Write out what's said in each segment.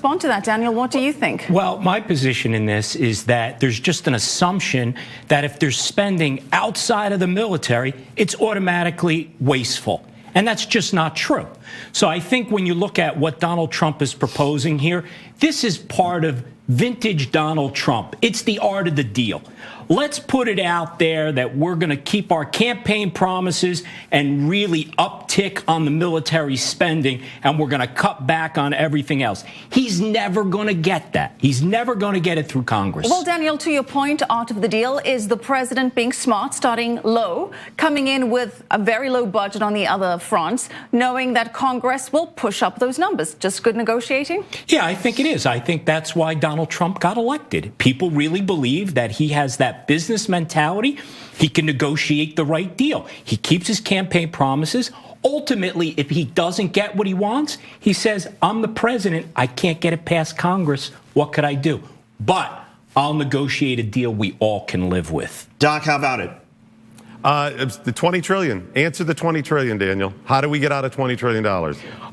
respond to that, Daniel? What do you think? Well, my position in this is that there's just an assumption that if there's spending outside of the military, it's automatically wasteful. And that's just not true. So I think when you look at what Donald Trump is proposing here, this is part of vintage Donald Trump. It's the art of the deal. Let's put it out there that we're going to keep our campaign promises and really uptick on the military spending, and we're going to cut back on everything else. He's never going to get that. He's never going to get it through Congress. Well, Daniel, to your point, art of the deal is the president being smart, starting low, coming in with a very low budget on the other fronts, knowing that Congress will push up those numbers. Just good negotiating? Yeah, I think it is. I think that's why Donald Trump got elected. People really believe that he has that business mentality. He can negotiate the right deal. He keeps his campaign promises. Ultimately, if he doesn't get what he wants, he says, I'm the president. I can't get it past Congress. What could I do? But I'll negotiate a deal we all can live with. Doc, how about it? It's the 20 trillion. Answer the 20 trillion, Daniel. How do we get out of $20 trillion?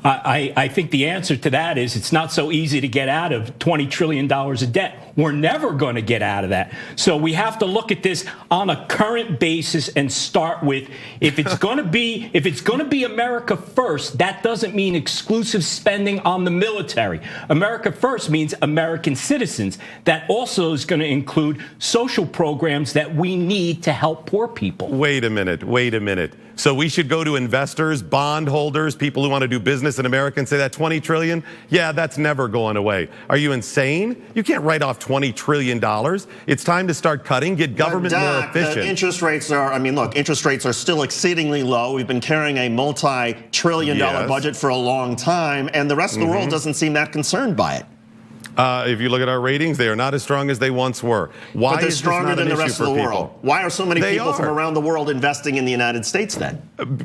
I think the answer to that is it's not so easy to get out of $20 trillion of debt. We're never going to get out of that. So we have to look at this on a current basis and start with if it's going to be America first, that doesn't mean exclusive spending on the military. America first means American citizens. That also is going to include social programs that we need to help poor people. Wait a minute. So we should go to investors, bondholders, people who want to do business in America and say that 20 trillion? Yeah, that's never going away. Are you insane? You can't write off $20 trillion. It's time to start cutting, get government more efficient. Interest rates are, interest rates are still exceedingly low. We've been carrying a multi-trillion-dollar budget for a long time, and the rest of the world doesn't seem that concerned by it. If you look at our ratings, they are not as strong as they once were. Why but they're is stronger than the rest of the world. Why are so many people from around the world investing in the United States then?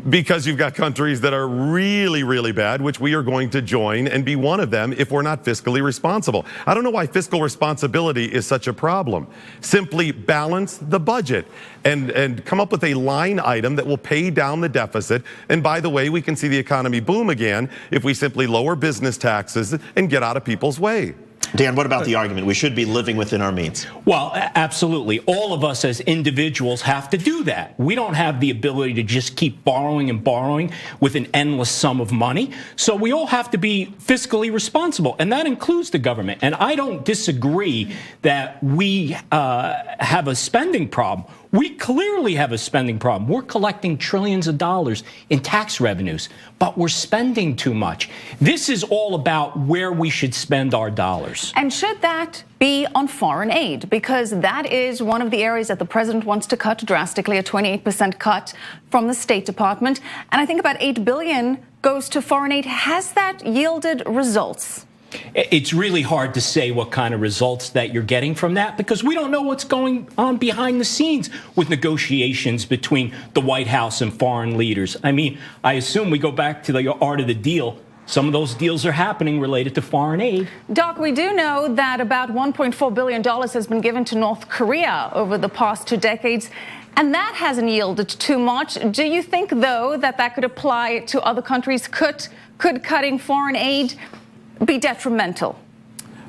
Because you've got countries that are really, really bad, which we are going to join and be one of them if we're not fiscally responsible. I don't know why fiscal responsibility is such a problem. Simply balance the budget and come up with a line item that will pay down the deficit. And by the way, we can see the economy boom again if we simply lower business taxes and get out of people's way. Dan, what about the argument we should be living within our means? Well, absolutely. All of us as individuals have to do that. We don't have the ability to just keep borrowing and borrowing with an endless sum of money. So we all have to be fiscally responsible, and that includes the government. And I don't disagree that we have a spending problem. We clearly have a spending problem. We're collecting trillions of dollars in tax revenues, but we're spending too much. This is all about where we should spend our dollars. And should that be on foreign aid? Because that is one of the areas that the president wants to cut drastically, a 28% cut from the State Department. And I think about $8 billion goes to foreign aid. Has that yielded results? It's really hard to say what kind of results that you're getting from that because we don't know what's going on behind the scenes with negotiations between the White House and foreign leaders. I mean, I assume we go back to the art of the deal. Some of those deals are happening related to foreign aid. Doc, we do know that about $1.4 billion has been given to North Korea over the past 2 decades, and that hasn't yielded too much. Do you think, though, that could apply to other countries? Could cutting foreign aid be detrimental?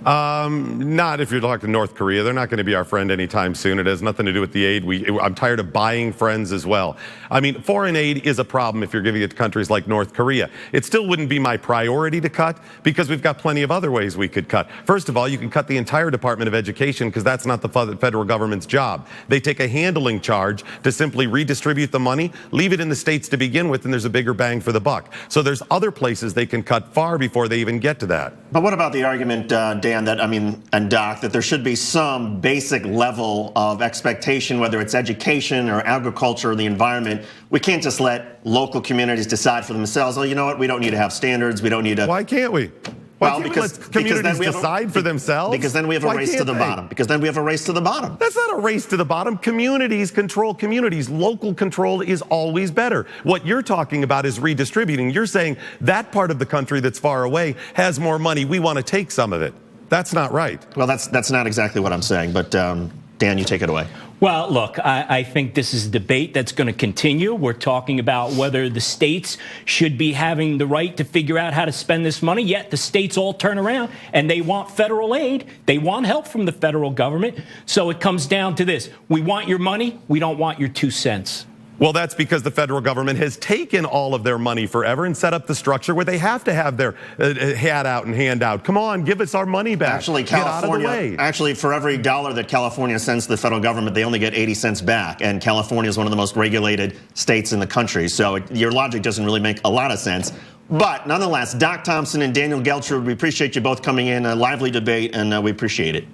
Not if you're talking North Korea. They're not going to be our friend anytime soon. It has nothing to do with the aid. I'm tired of buying friends as well. I mean, foreign aid is a problem if you're giving it to countries like North Korea. It still wouldn't be my priority to cut because we've got plenty of other ways we could cut. First of all, you can cut the entire Department of Education because that's not the federal government's job. They take a handling charge to simply redistribute the money, leave it in the states to begin with, and there's a bigger bang for the buck. So there's other places they can cut far before they even get to that. But what about the argument, Dan, and Doc, that there should be some basic level of expectation, whether it's education or agriculture or the environment. We can't just let local communities decide for themselves. Oh, you know what? We don't need to have standards. We don't need to. Why can't we? Why can't we let communities decide for themselves? Because then we have a race to the bottom. Because then we have a race to the bottom. That's not a race to the bottom. Communities control communities. Local control is always better. What you're talking about is redistributing. You're saying that part of the country that's far away has more money. We want to take some of it. That's not right. Well, that's not exactly what I'm saying, but Dan, you take it away. Well, look, I think this is a debate that's going to continue. We're talking about whether the states should be having the right to figure out how to spend this money, yet the states all turn around and they want federal aid. They want help from the federal government. So it comes down to this. We want your money. We don't want your 2 cents. Well, that's because the federal government has taken all of their money forever and set up the structure where they have to have their hat out and hand out. Come on, give us our money back. Actually, Get out of the California, way. for every dollar that California sends to the federal government, they only get 80 cents back. And California is one of the most regulated states in the country. So your logic doesn't really make a lot of sense. But nonetheless, Doc Thompson and Daniel Geltrude, we appreciate you both coming in. A lively debate, and we appreciate it.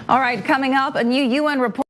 All right, coming up, a new UN report.